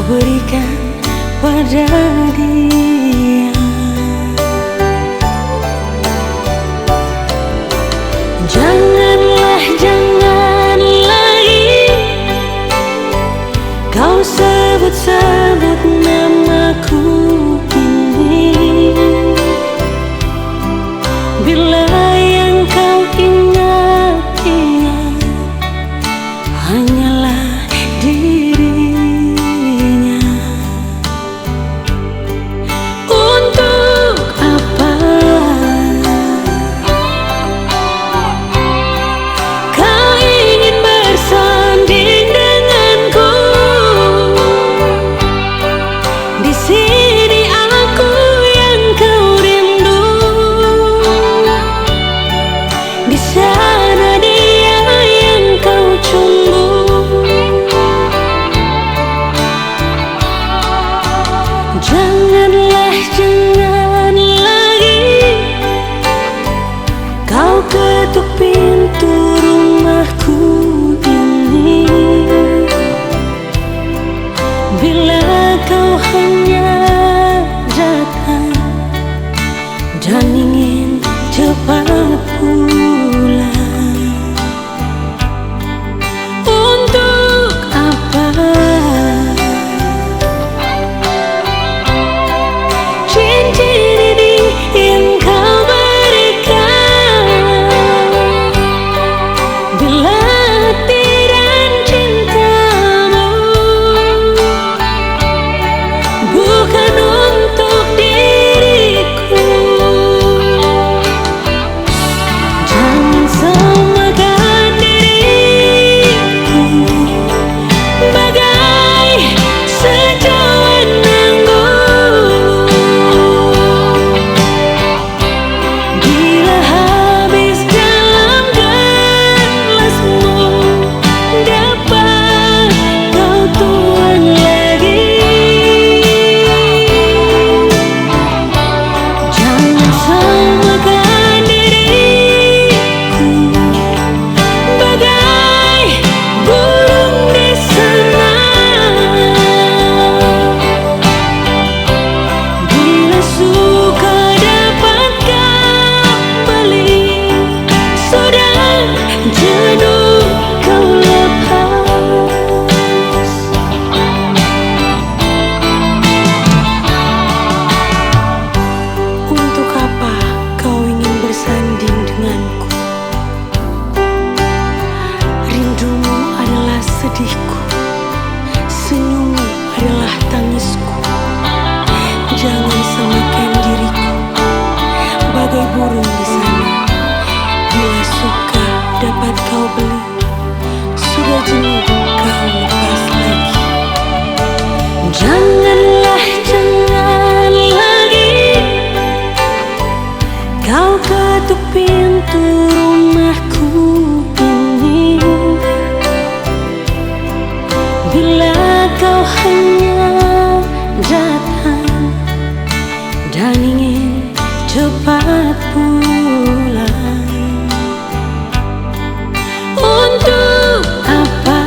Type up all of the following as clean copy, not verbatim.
berikan pada dia. Janganlah, jangan lagi kau sebut-sebut namaku ini. Bila yang kau ingat-ingat hanyalah dirinya. Untuk apa kau ingin bersanding denganku? Di sini aku yang kau rindu, di sana dia yang kau cumbu. Janganlah, jangan lagi kau ketuk pintu rumahku ini. Bila kau hanya datang dan ingin cepat pulang. Untuk apa cincin ini yang kau berikan? Bila hati dan cintamu bukan untuk diriku. Jangan samakan diriku bagai secawan anggur. Bila habis dalam gelasmu, dapat kau tuang lagi. Jangan samakan diriku bagai burung di sana. Bila suka dapat kembali, sudah jenuh kau lepas. Untuk apa kau ingin bersanding denganku? Rindumu adalah sedihku, senyummu adalah tangisku. Jangan samakan diriku bagai burung di sana. Bila suka dapat kau beli, sudah jenuh kau lepas lagi. Janganlah, jangan lagi kau ketuk pintu rumahku ini. Bila kau hanya datang dan ingin cepat pulang. Untuk apa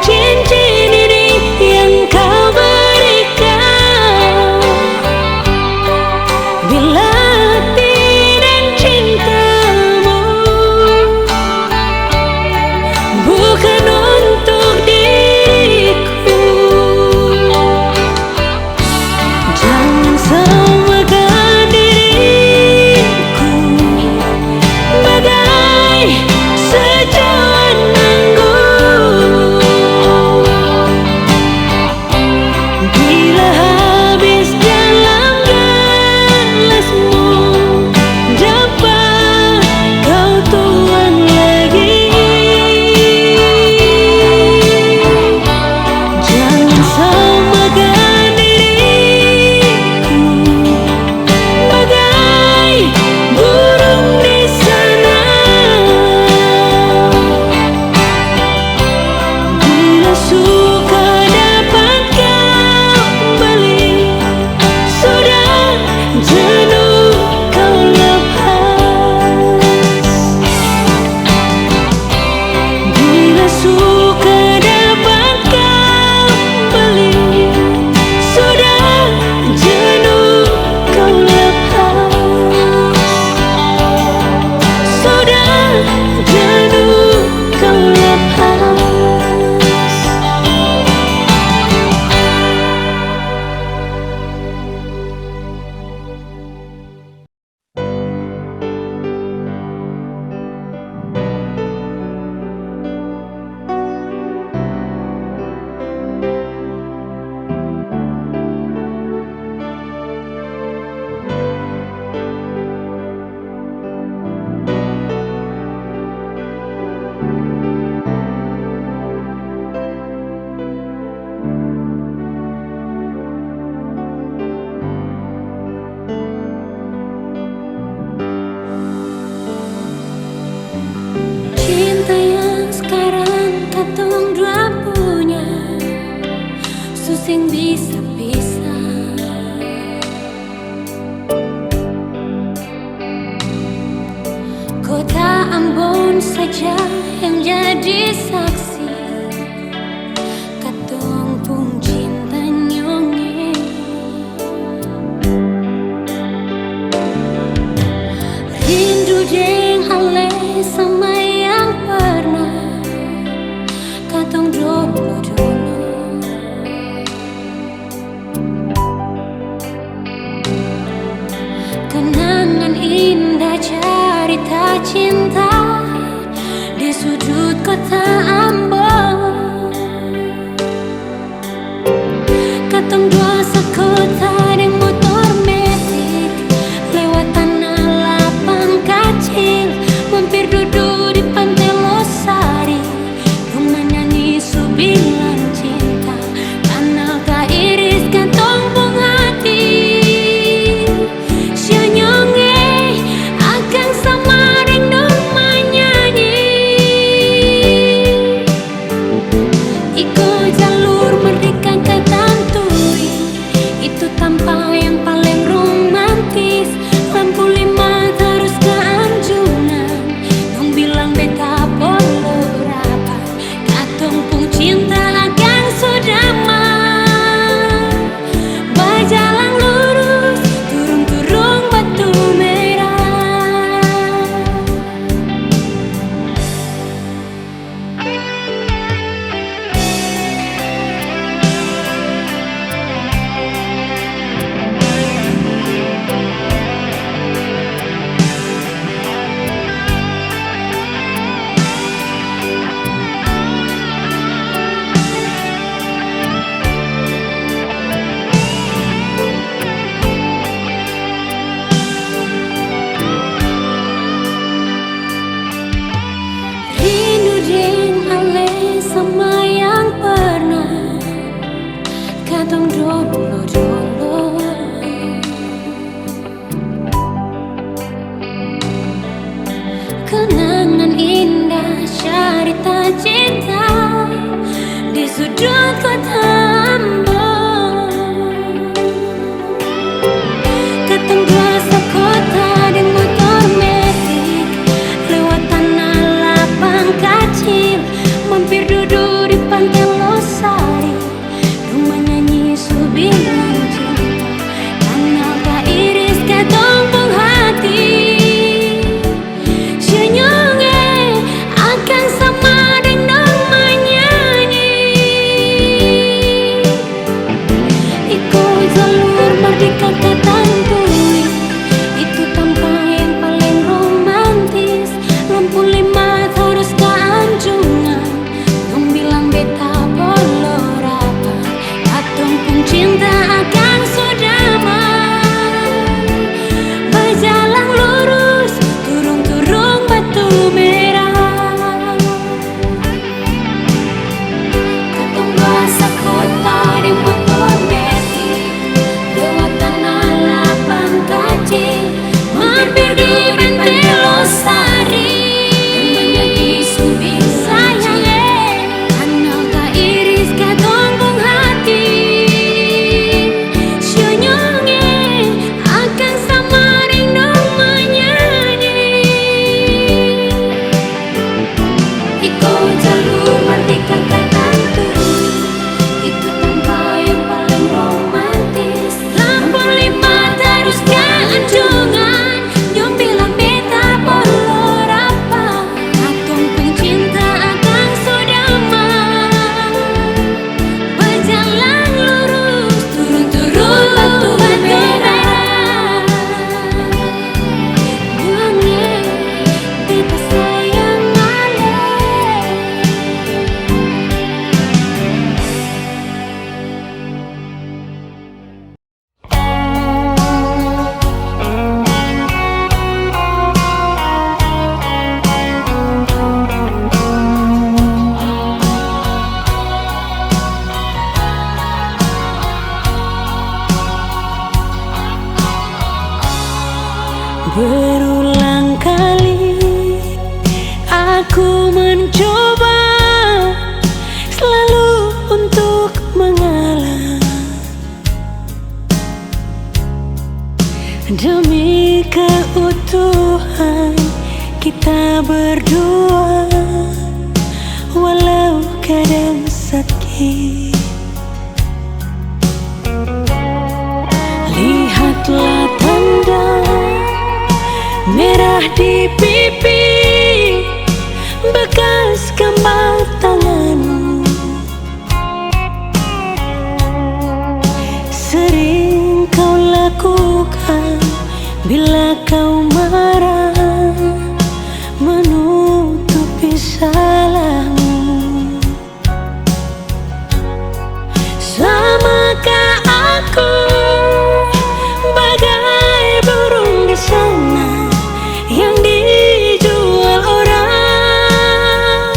cincin ini yang kau berikan? Bila hati dan cintamu bisa pisah. Kota Ambon saja yang jadi saksi, katong pun cinta nyonge. Rindu jeng hale sama yang pernah katong dulu-dulu. Kenangan indah cerita cinta di sudut kota Ambon. Katong dua sekota deng motor metik lewat tanah lapang kecil, mampir duduk di pantai Losari, rumah nyanyi subilan cinta, tanah kairis kantong bunga hati. Sianyonge akan sama deng dong menyanyi. walau kadang sakit. Lihatlah tanda merah di pipi, bekas gambar tanganmu. Sering kau lakukan bila kau marah, menutupi salahmu. Samakah aku bagai burung di sana yang dijual orang,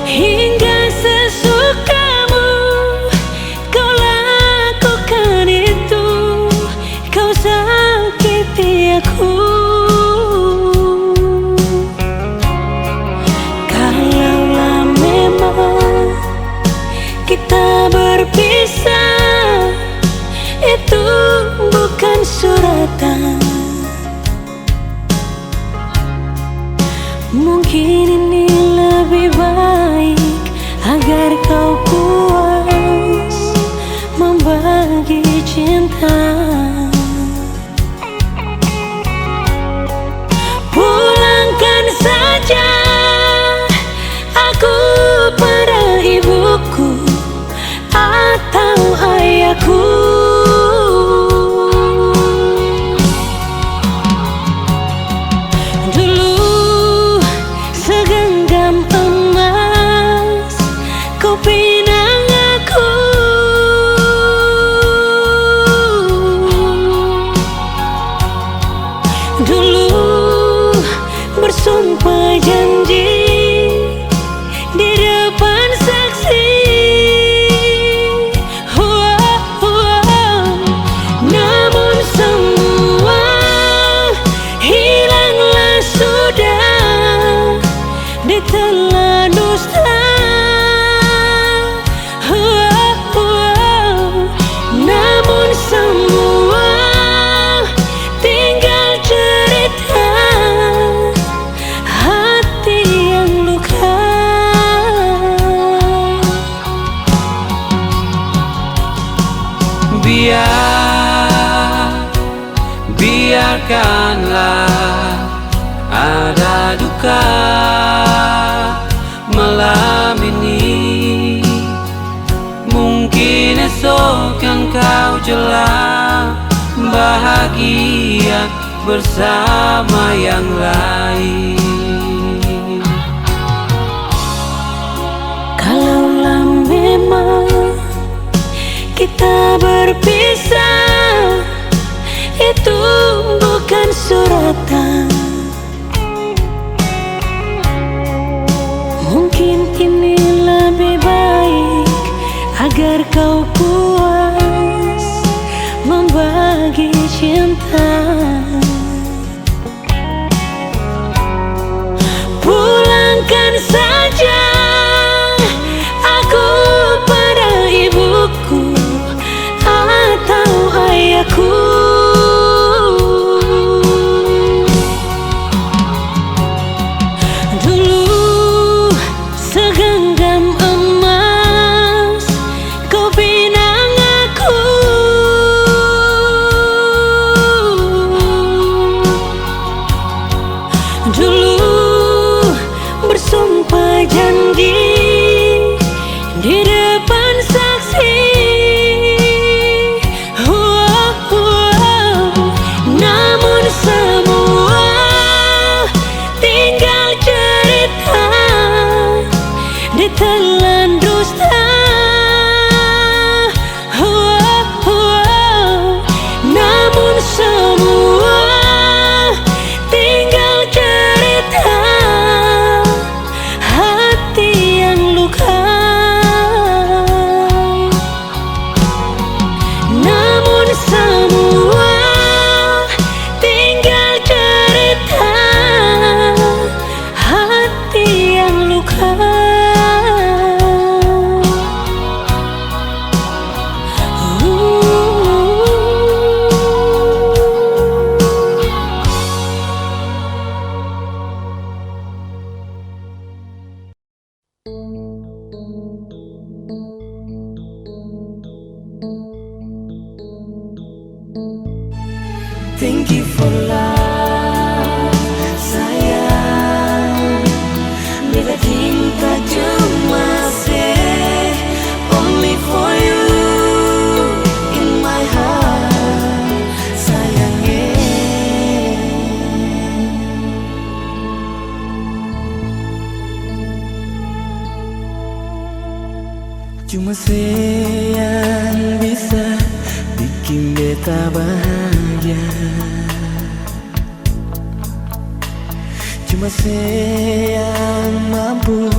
hingga sesukamu kau lakukan itu, kau sakiti aku. Kalaulah memang kita berpisah, itu bukan suratan. Mungkin ini lebih baik agar kau puas membagi cinta. Pulangkan saja aku pada ibuku atau ayahku. Dulu segenggam emas kau pinang aku. Dulu bersumpah janji di depan saksi. Namun semua hilanglah sudah ditelan dusta. Namun semua tinggal cerita hati yang luka. Biarkanlah ada duka malam ini. Mungkin esok engkau jelang bahagia bersama yang lain. Kalaulah memang kita berpisah, itu bukan suratan. Mungkin ini lebih baik agar kau puas membagi cinta. Pulangkan saja aku pada ibuku atau ayahku. Dulu segenggam emas kau pinang aku. Thank you for love, sayang. Beta cinta cuma say only for you in my heart, sayangnya. Cuma say yang bisa bikin beta bahagia. Cuma say yang mampu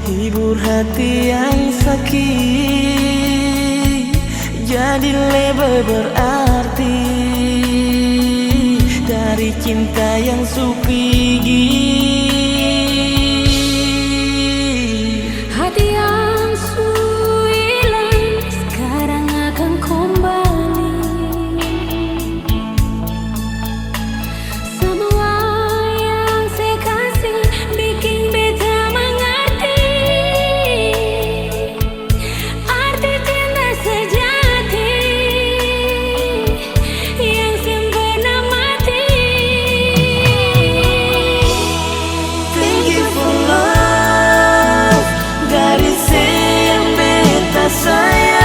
hibur hati yang sakit, jadi lebih berarti dari cinta yang supigi. Hati yang hilang sekarang akan kembali. Semua yang saya kasih bikin beta mengerti arti cinta sejati yang sempurna mati. Thank you for love, dari yang beta sayang,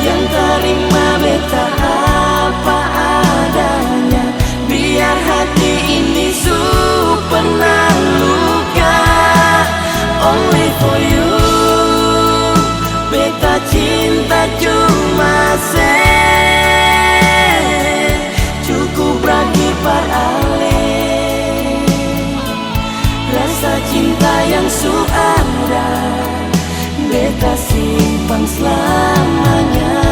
yang terima beta apa adanya, biar hati ini pernah luka. Only for you, beta cinta cuma say cukup bagi ale. Rasa cinta yang ada, beta simpan selamanya.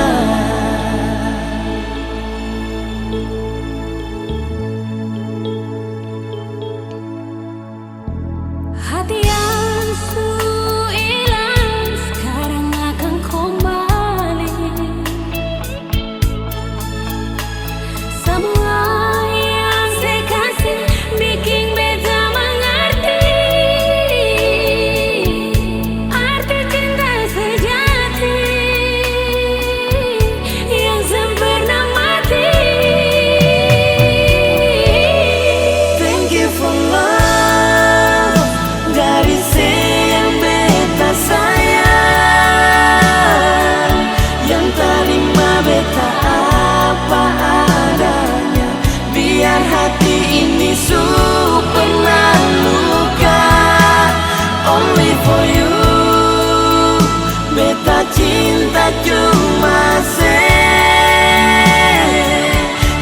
Hati yang hilang sekarang akan kembali. Semua yang saya kasih bikin beta mengerti arti cinta sejati yang sempurna mati. Thank you for love, dari yang beta sayang, yang terima beta apa adanya, biar hati ini pernah luka. Only for you, beta cinta cuma say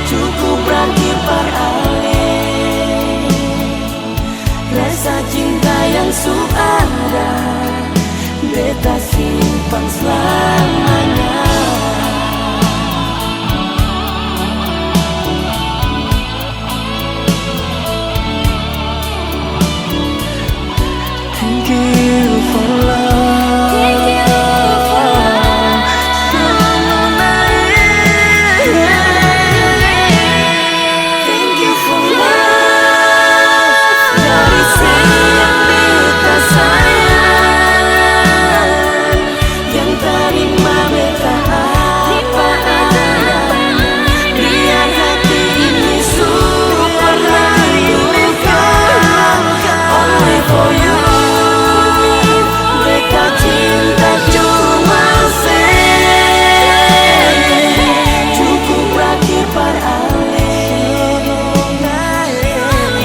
cukup bagi ale. Rasa cinta yang ada, beta simpan selamanya. Thank you for love. Thank you for love. Thank you for love, dari yang beta sayang, yang terima beta apa adanya, biar hati ini pernah luka. Only for you, beta cinta cuma say cukup berakhir ale.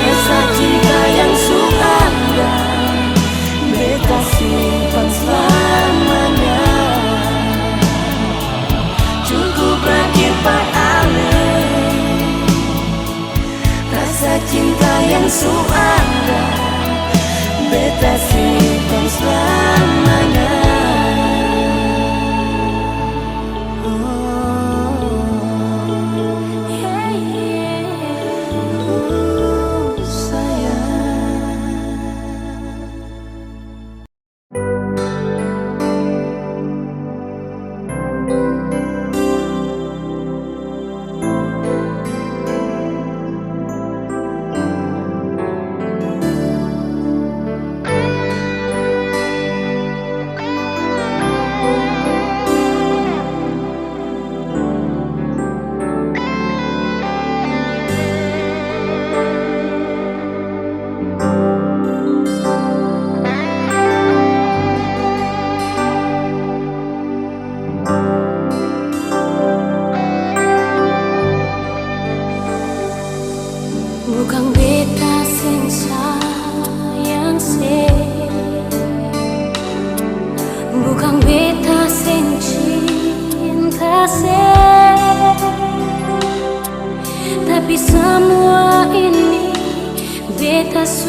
Rasa cinta yang ada, beta simpan selamanya. Cukup berakhir ale. Rasa cinta yang ada, beta simpan selamanya.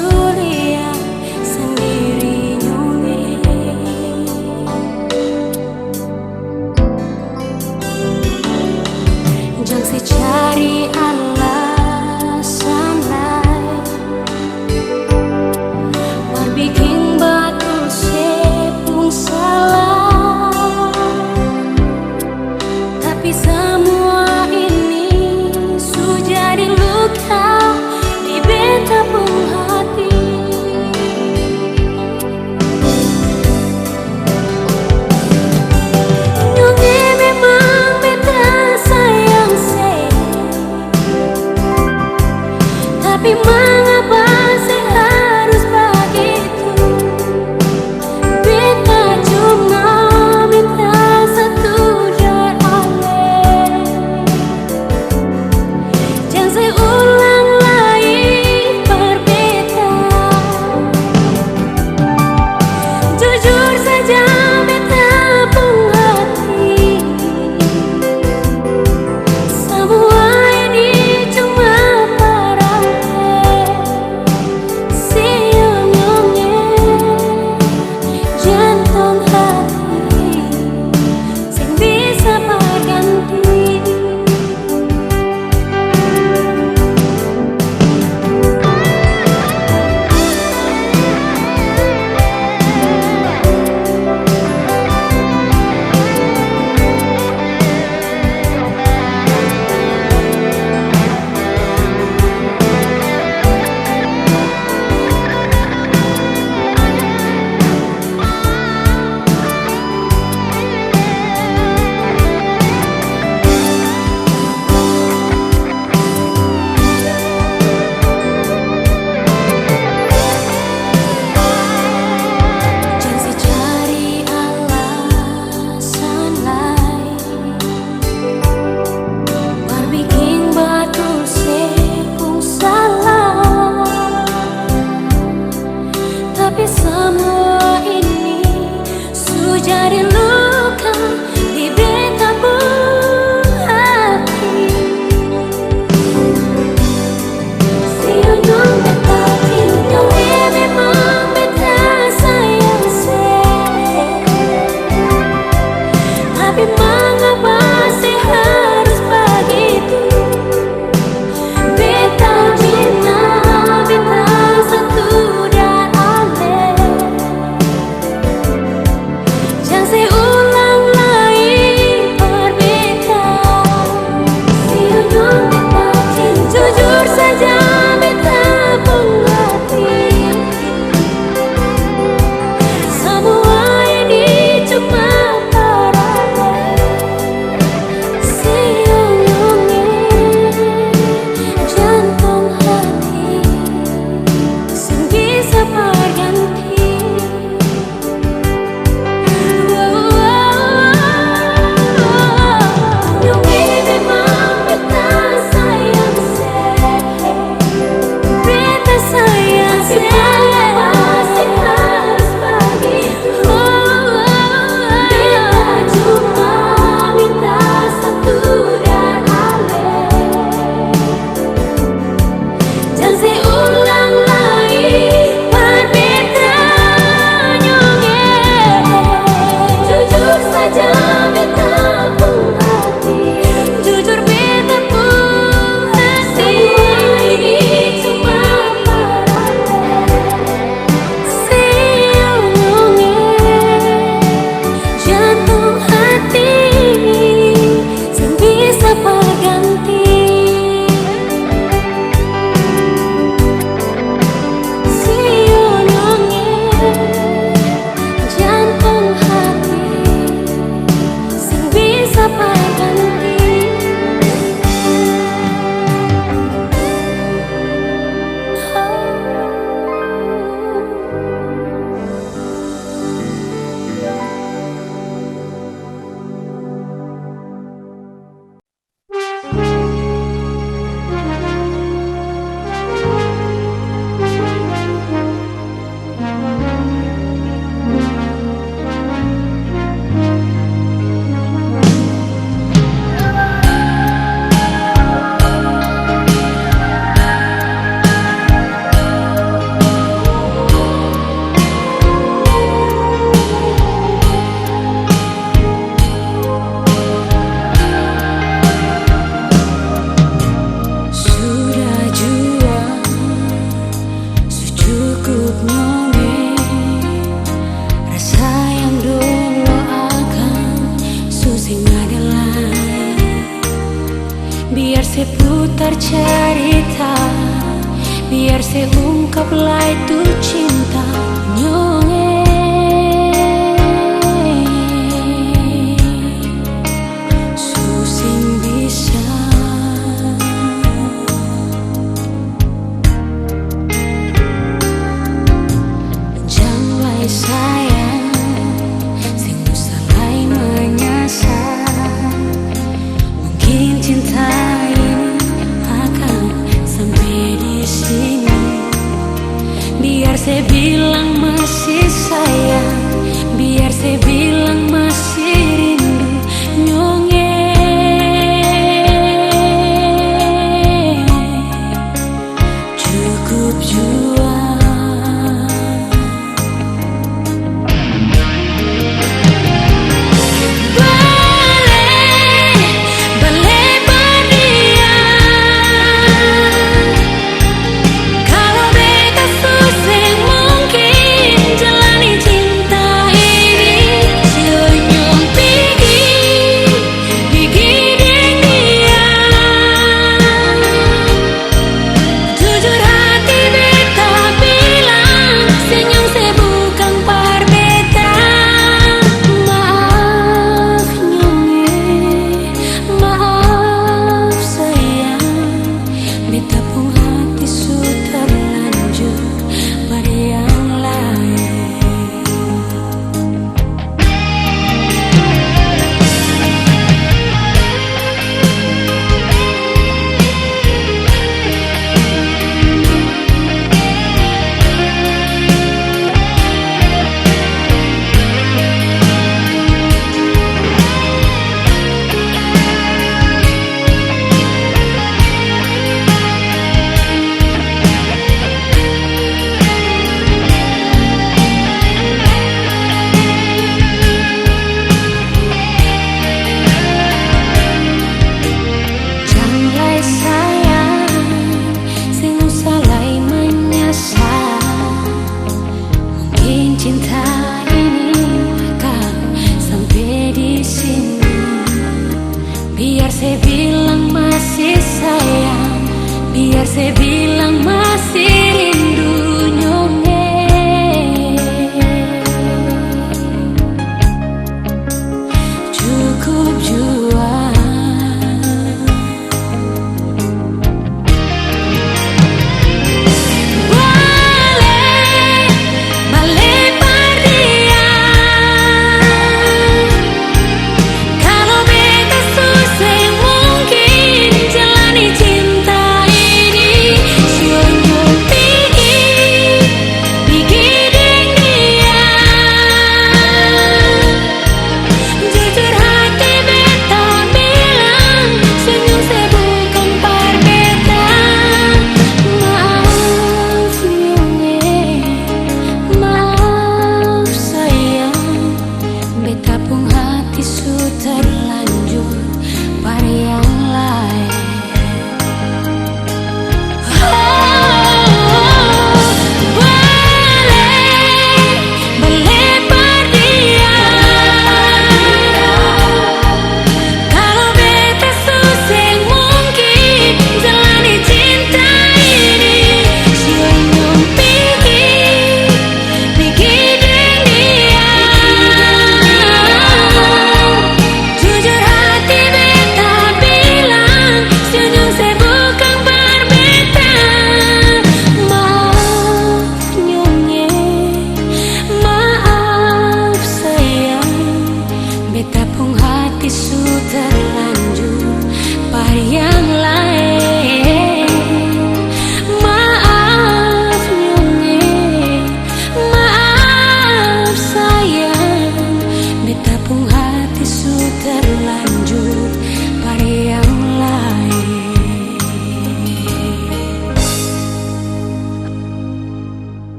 sulia sendiri nyuwi. Jangan si cari alasan lain, bikin batul sepung salah. Tapi semua ini sudah diluka di beta pun hati. Nyonge memang beta sayang se, tapi mengapa saya harus begitu? Beta cuma minta satu dan ale, jangan saya ulang lagi berbeda. Jujur saja beta pun hati, semua ini cuma jantung hati sing bisa berganti. Tapi semua ini sudah diluka di beta pun hati. Siunung beta cinta, memang beta sayang se, tapi mengapa sih harus begitu? Beta cinta, beta satu dan ale, cukup nyonge rasa yang dulu akan susing adalah biar saya putar cerita, biar saya ungkaplah itu cinta nyonge. Susing bisa janganlah sayang sing salai menyasar. Mungkin cinta ini akan sampai di sini. Biar saya bilang masih sayang, biar saya bilang masih rindu nyonge. Cukup jua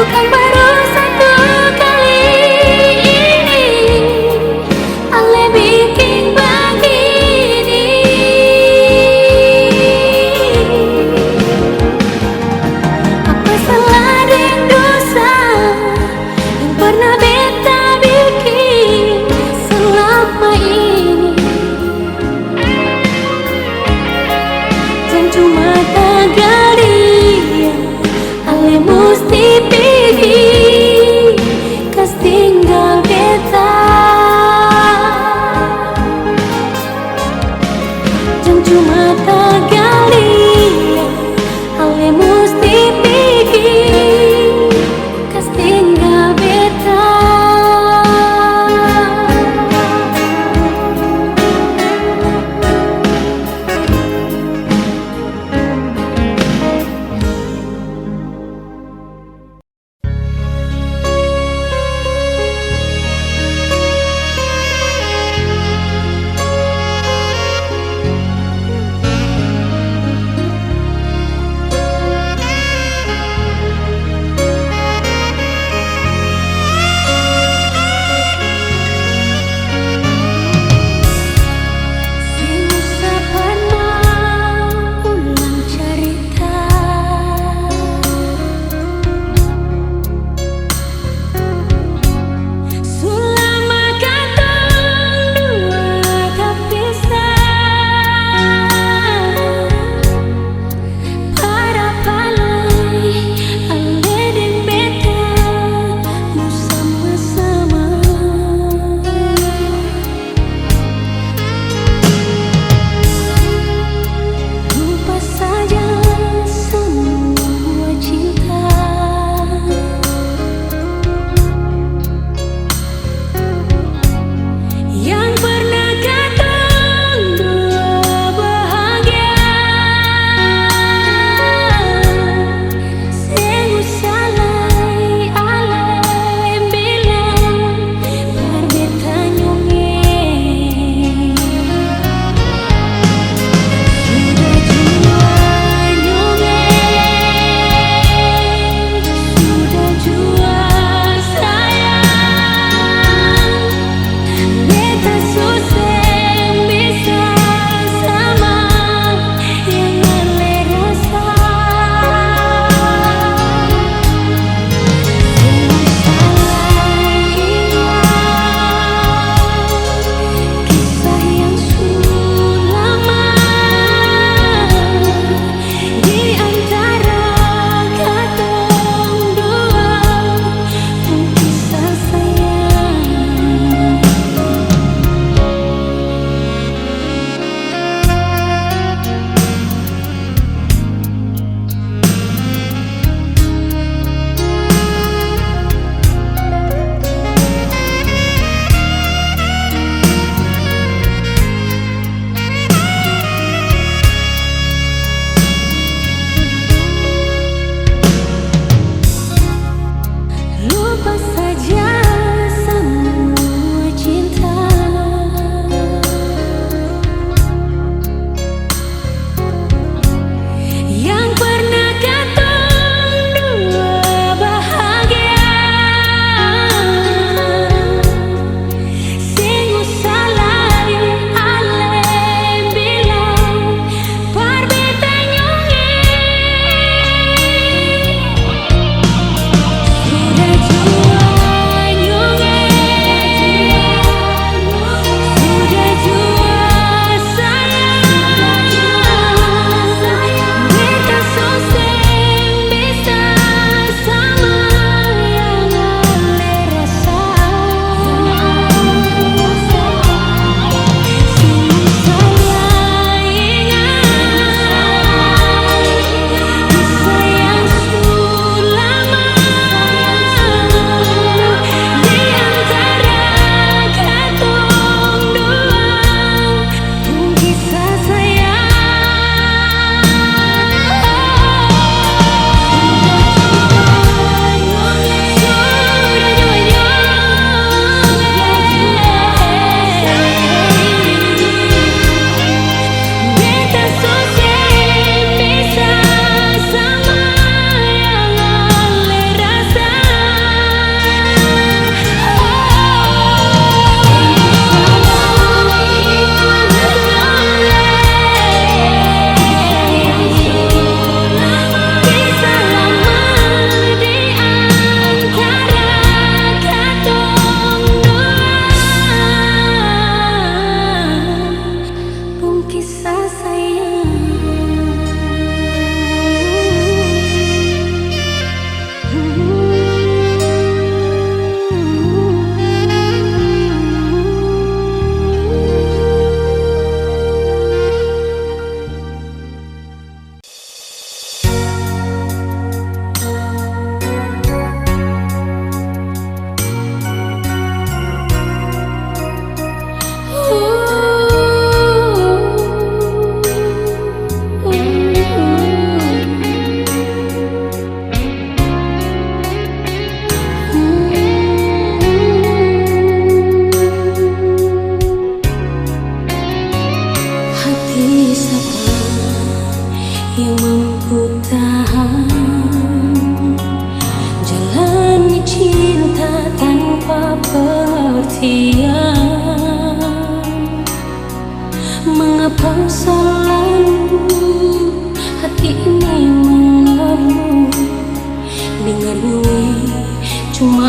Bukan baru satu kali ini Ale bikin begini. Apa salah dan dosa yang pernah beta bikin selama ini? Dan cuma tagal dia Ale musti pergi, kas tinggal beta. Dan cuma tagal dia Ale musti pergi, kas tinggal beta.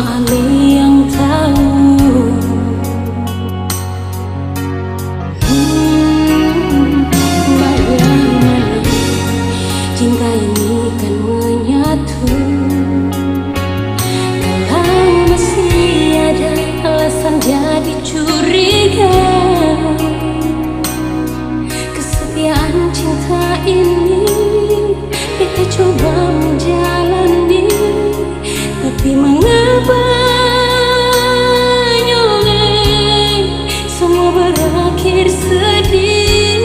Ale yang tahu. Bagaimana cinta ini kan menyatu. Kalau masih ada alasan jadi curiga, kesetiaan cinta ini kita coba menjalani. Tapi mengapa nyonge semua berakhir sedih?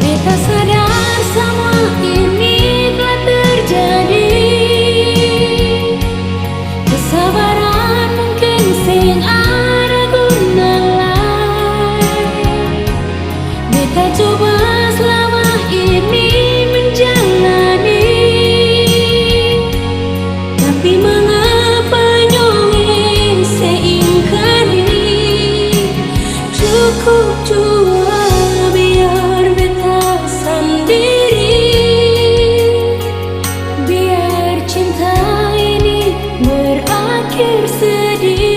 Beta sadar semua ini telah terjadi. Kesabaran mungkin sing ada guna lain. Beta coba selama ini menjalani. Tapi mengapa nyonge seingkari? Cukup jua biar beta sendiri. Biar cinta ini berakhir sedih.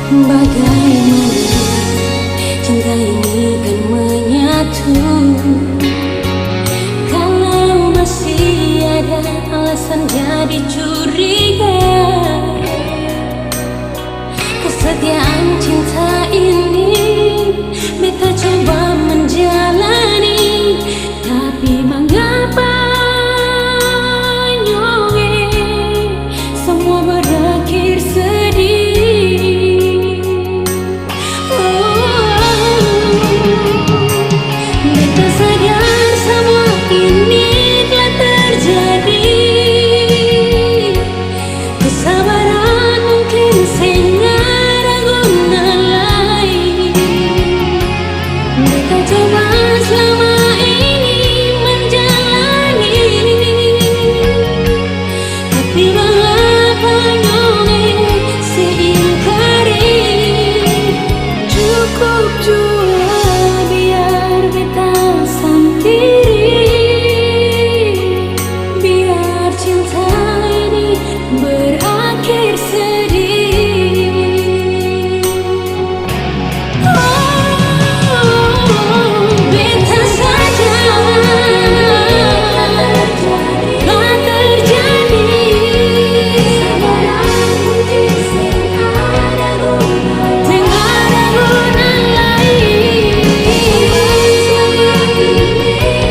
Bagaimana cinta ini kan menyatu. Kalau masih ada alasan jadi curiga, kesetiaan cinta ini beta coba menjalani. Tapi mengapa nyonge semua berakhir sedih? Beta sadar semua ini telah terjadi. Kesabaran mungkin sing ada guna lain. Beta coba selama ini menjalani. Tapi mengapa nyonge seingkari? Cukup jua biar beta sendiri. Biar cinta ini berakhir sedih. Beta sadar telah terjadi. Kesabaran mungkin sing ada guna lain.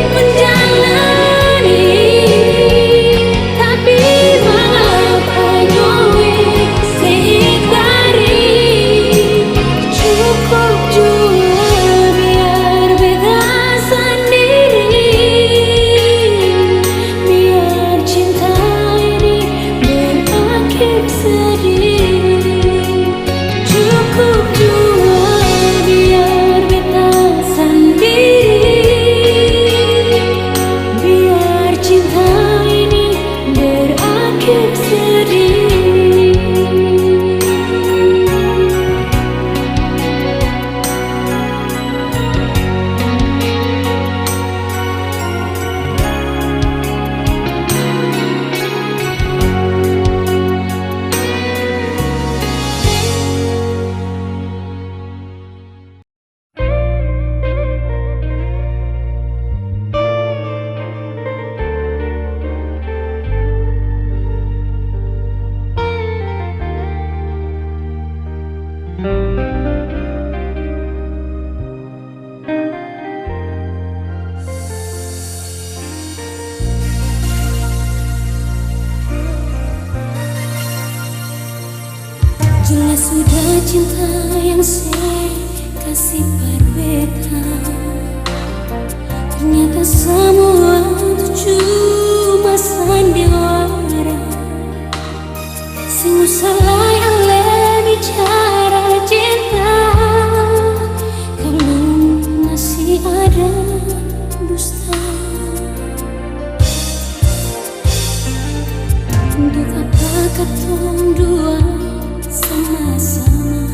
Menjalani. Tapi mengapa nyonge seingkari? Cukup jua biar beta sendiri. Biar cinta ini berakhir sedih. Cukup jua biar beta sendiri. Biar cinta ini berakhir sedih. Jelas sudah cinta yang saya kasih pada beta, ternyata semua itu cuma sandiwara sing salah oleh bicara cinta. Kalau masih ada dusta, untuk apa katong dua sama-sama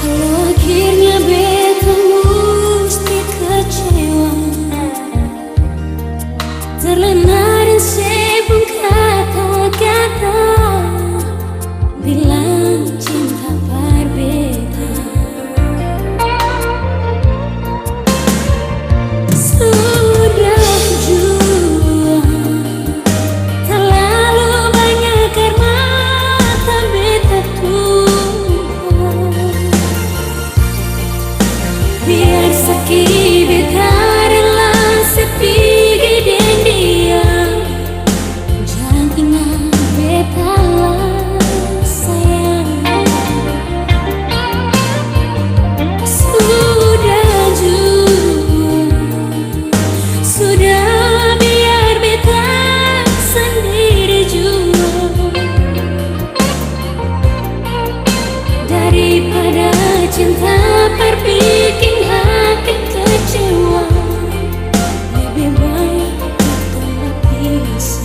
kalau akhirnya beta mesti kecewa, terlena dan sebelum kata-kata bilang cinta berbeda. Sudah jua terlalu banyak air mata beta tumpah, biar sakit beta rela sepi dan dia. Jangan ingat beta lah sayang. Sudah jua, sudah biar beta sendiri jua, daripada cinta berbikin hati kecewa. Lebih baik kita berpisah.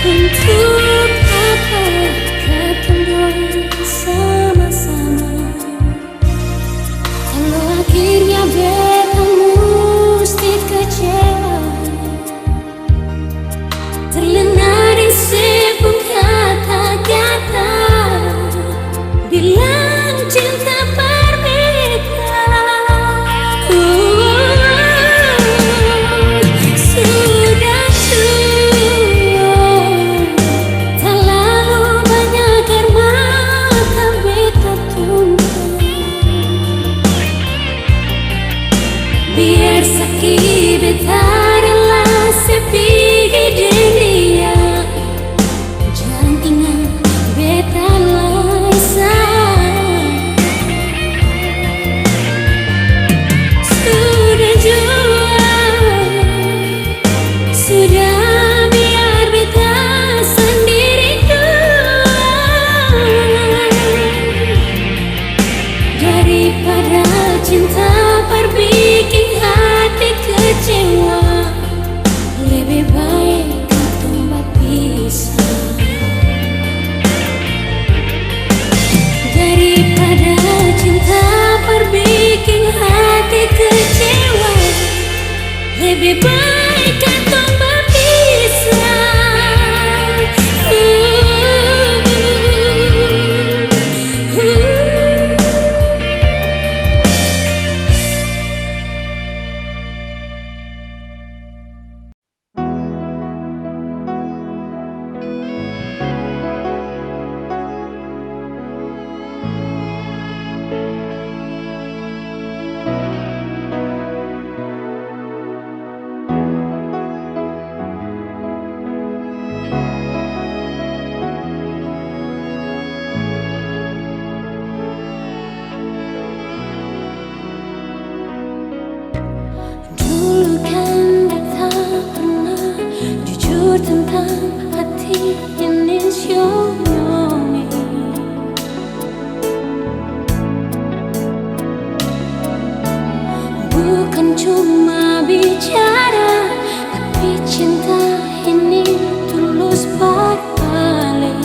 Untuk apa ketemu sama-sama kalau akhirnya beta mesti kecewa, terlena di sebelum kata-kata bilang cinta berbeda. Sudah tua, terlalu banyak air mata beta tumpah, biar sakit beta rela sepi dan dia. Jangan ingat beta lah sayang. Sudah jua, sudah biar beta sendiri dua, daripada cinta berbikin hati kecewa. Lebih baik katong berpisah, daripada cinta berbikin hati kecewa. Lebih baik katong berpisah. Dulu kan beta pernah jujur tentang hati yang insyonyomi, bukan cuma bicara, tapi cinta ini tulus berbalik.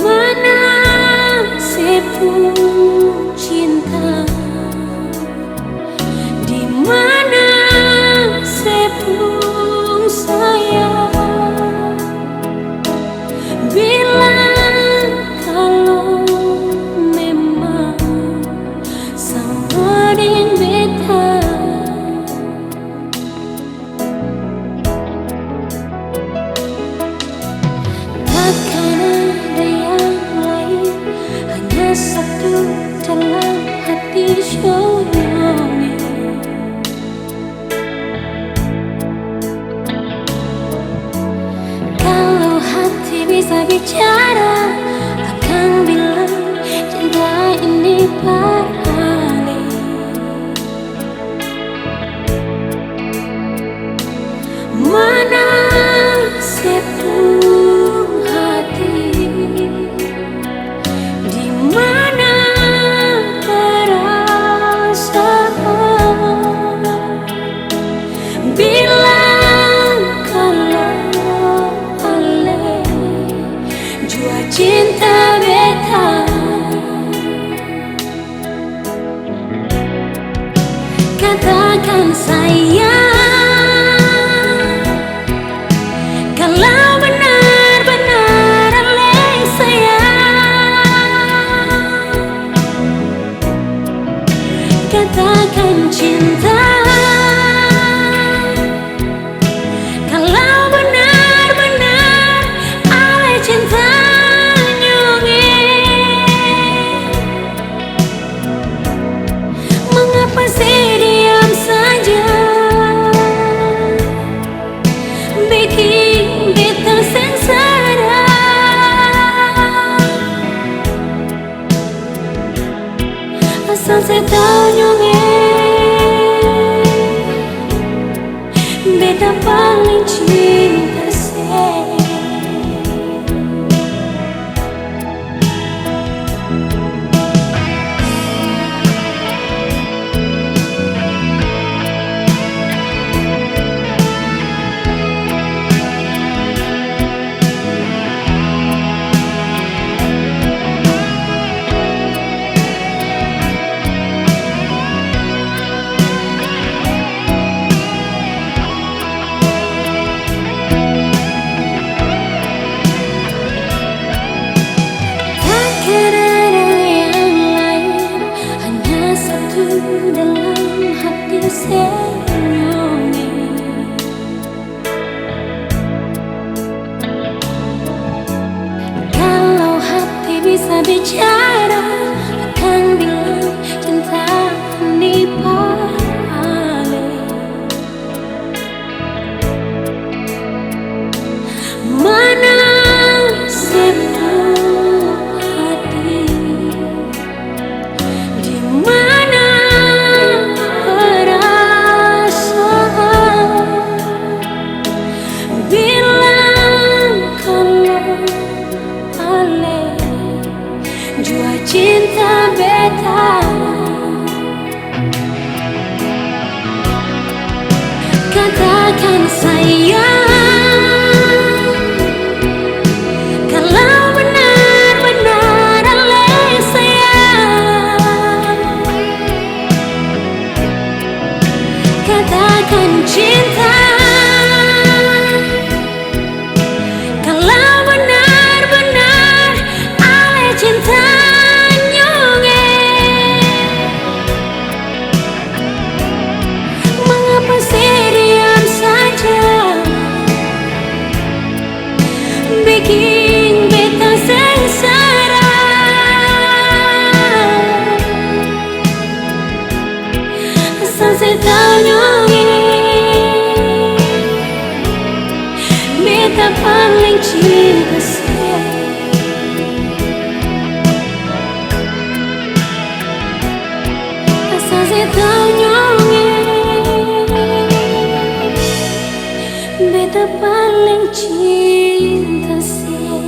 Mana sepuluh cinta, di mana sepuluh sayang, bilang kalau memang Asal saya tahu nyonge beta paling cinta saya. Kalau hati bisa bicara, akan bilang cinta ini paling. Mana sebuah hati, di mana perasaan, bilang kalau ale jua cinta beta. Katakan sayang, kalau benar-benar ale sayang. Katakan cinta, kalau benar-benar ale cinta nyonge. Mengapa sih diam saja, bikin beta sengsara. Asal saya tahu nyonge beta paling cinta saya. Asal saya tahu nyonge beta paling cinta saya.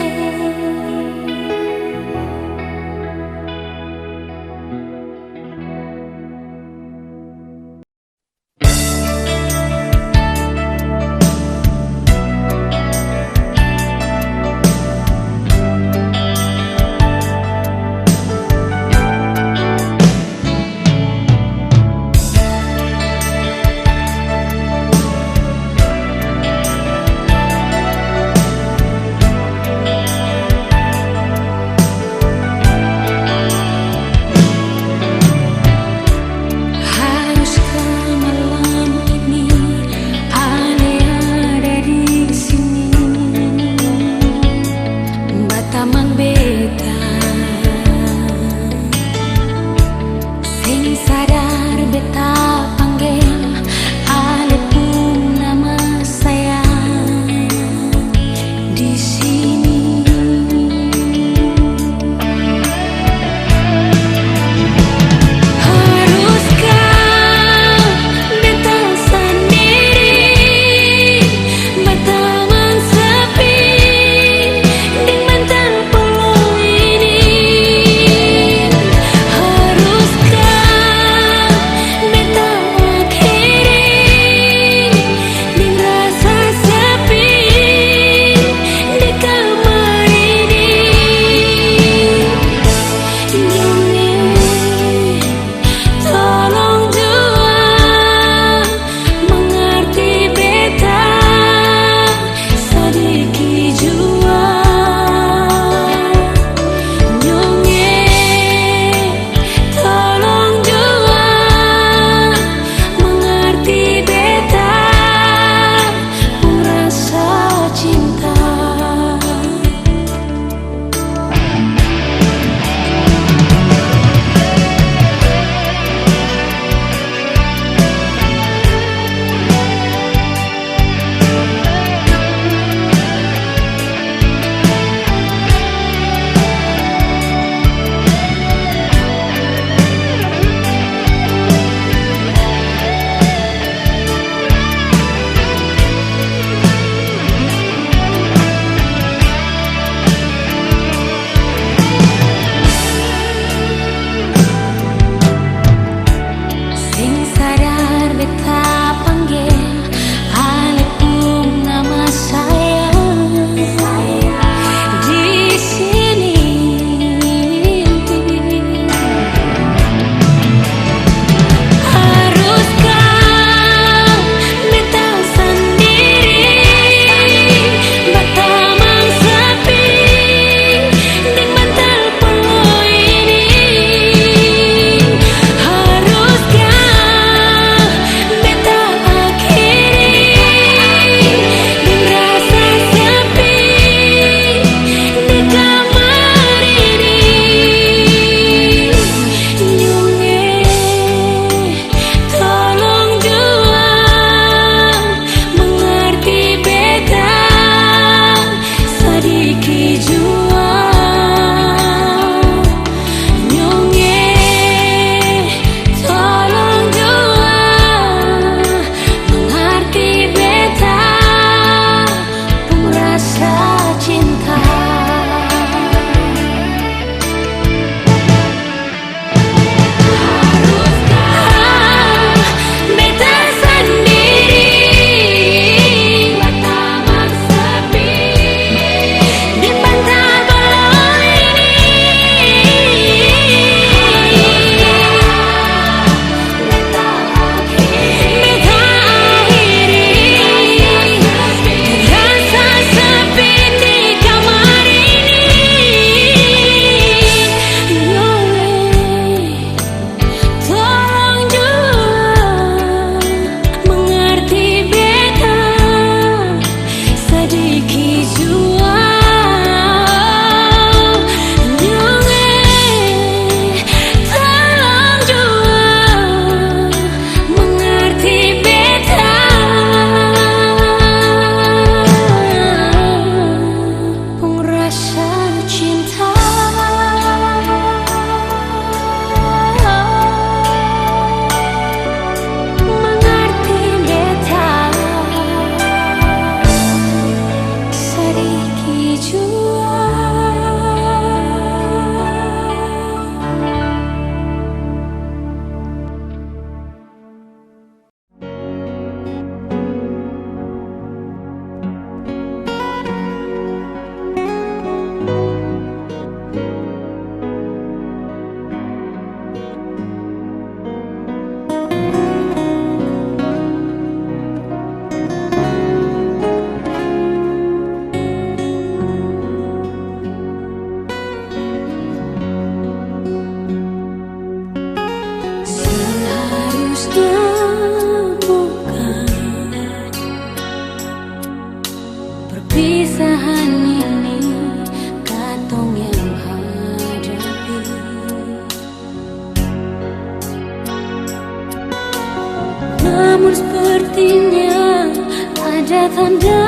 tanda-tanda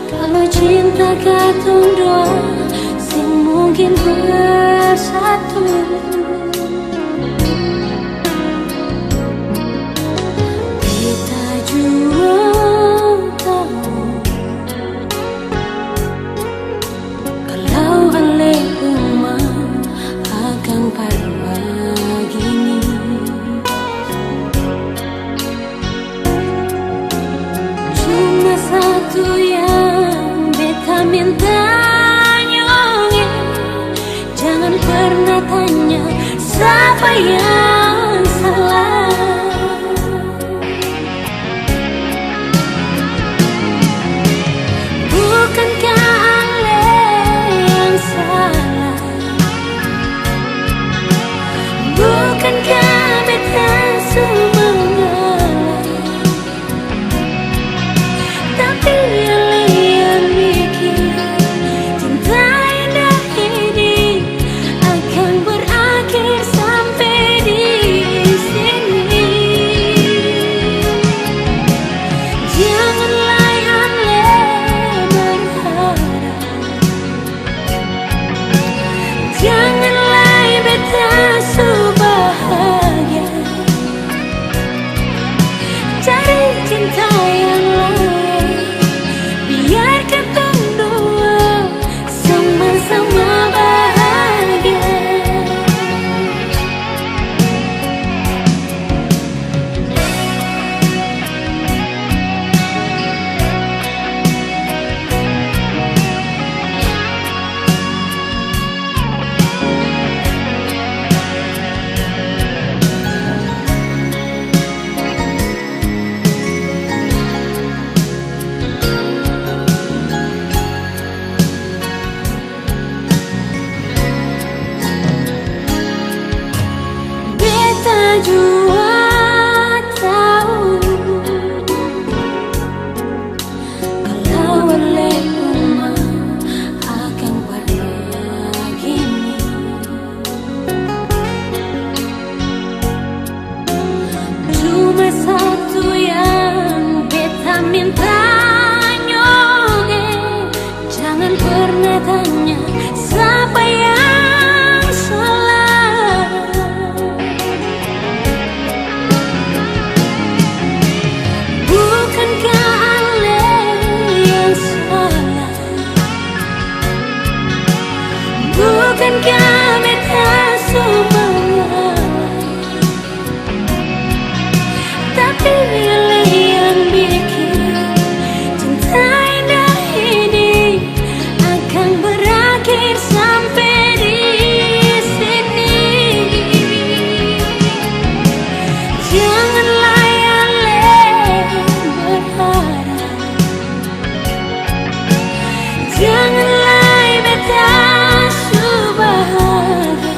kalau cinta katong dua sing mungkin bersatu. Kita jua tahu kalau ale umah akan begini. Cuma satu yang beta minta nyonge, jangan pernah tanya siapa yang salah. Bukankah ale yang salah? Bukankah beta semua mengalah? Tapi ale yang mikir cinta indah ini akan berakhir sampai di sini. Janganlah ale berharap, janganlah beta bahagia. Cari cinta yang lain, biar ketong dua sama-sama bahagia. Beta jua tahu kalau ale umah akan begini. Cuma satu yang beta minta nyonge, jangan pernah tanya siapa yang salah. Bukankah ale yang salah? Bukankah beta semua mengalah? Tapi ale yang bikin cinta indah ini akan berakhir sampai di sini. Janganlah ale berharap, janganlah beta bahagia.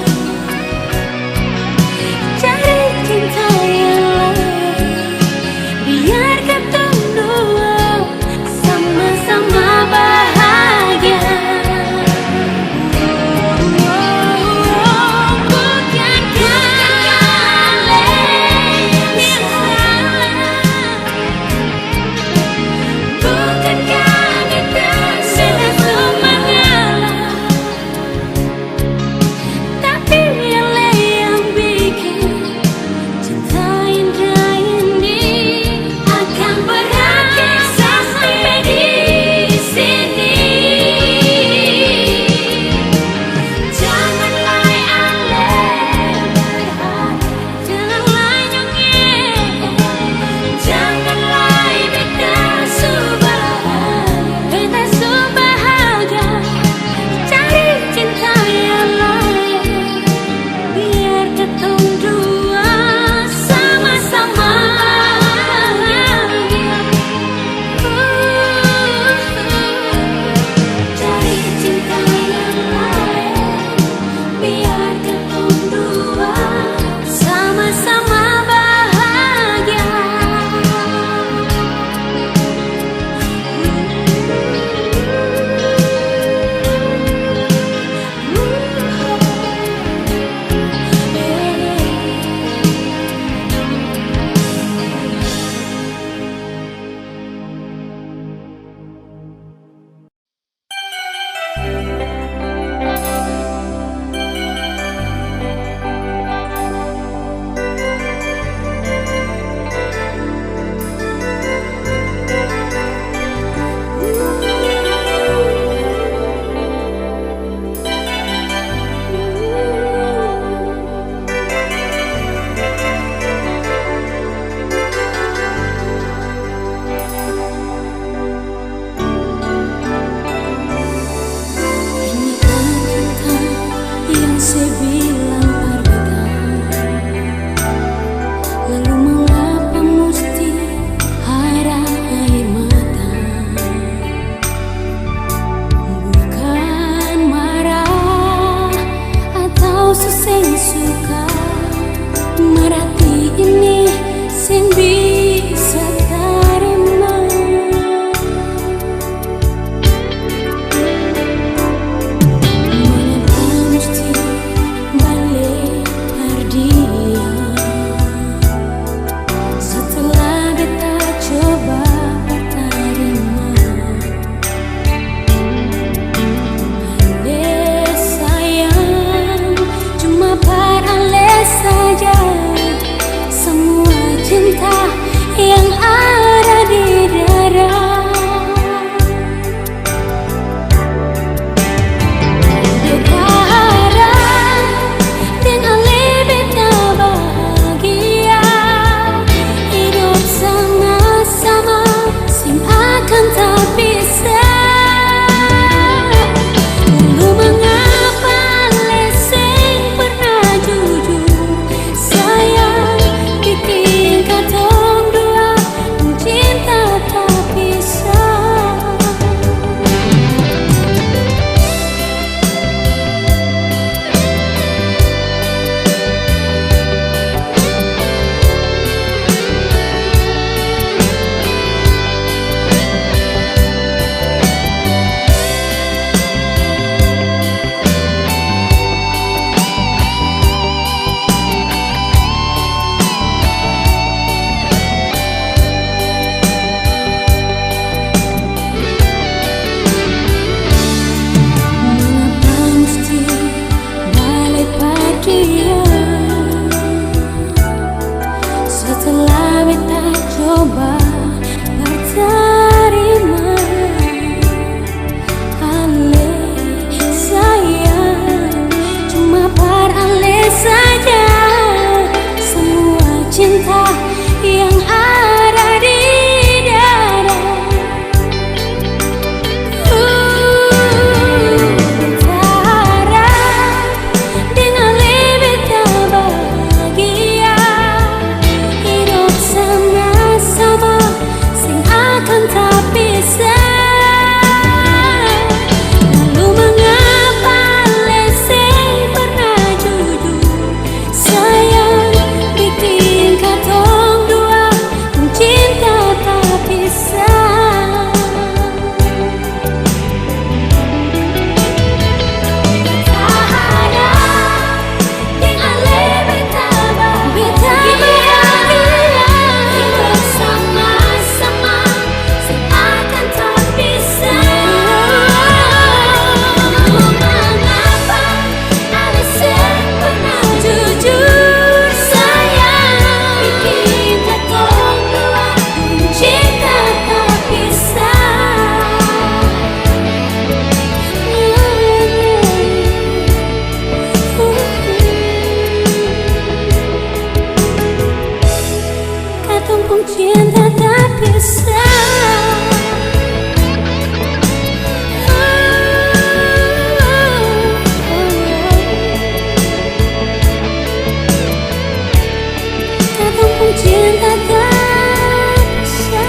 Cinta tak bisa.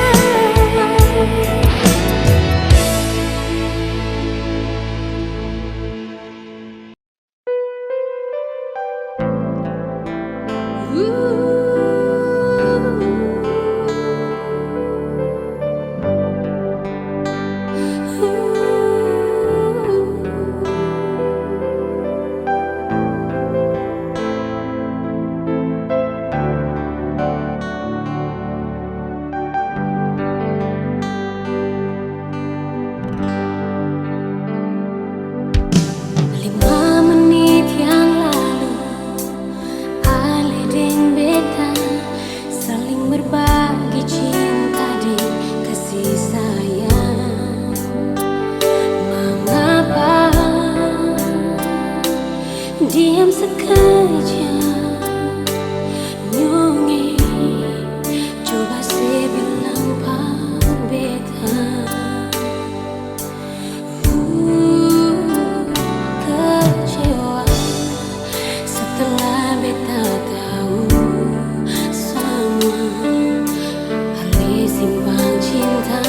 Diam sekejap, nyonge, coba saya bilang beta. Kecewa setelah beta tahu semua alih simpang cinta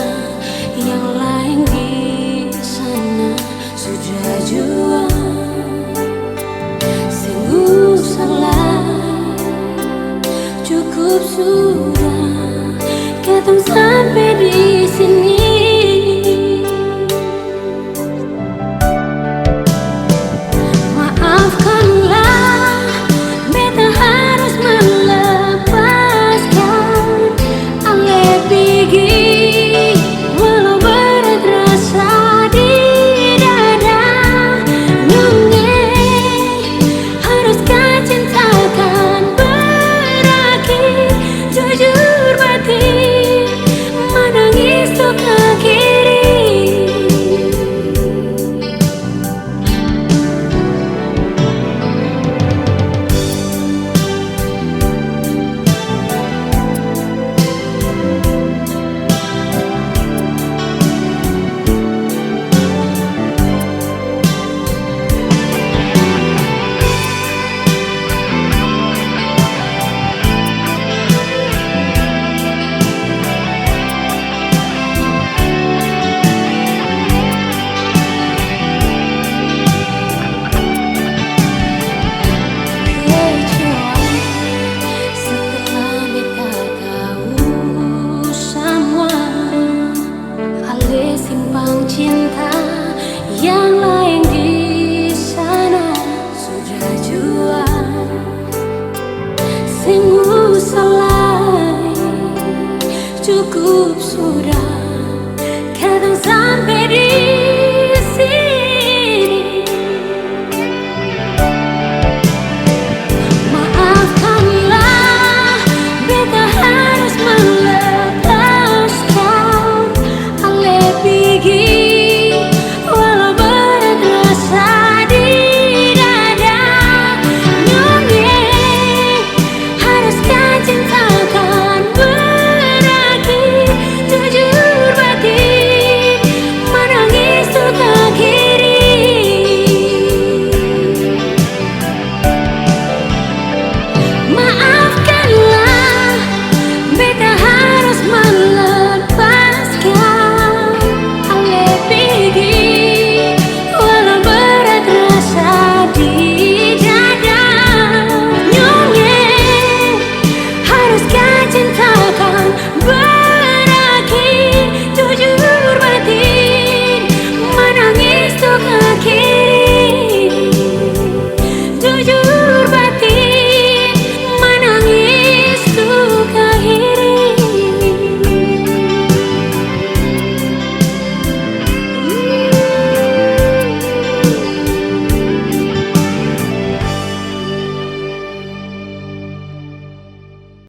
yang lain di sana sudah jual. Cukup sudah, ketemu sampai di sini. Maafkanlah, beta harus melepaskan ale pergi, walau berat rasa di dada. Nunge, haruskah cintakan jujur batin menangis tuh ke kiri. Cinta yang lain di sana sudah jual. Semua salah, cukup sudah, kadang sampai di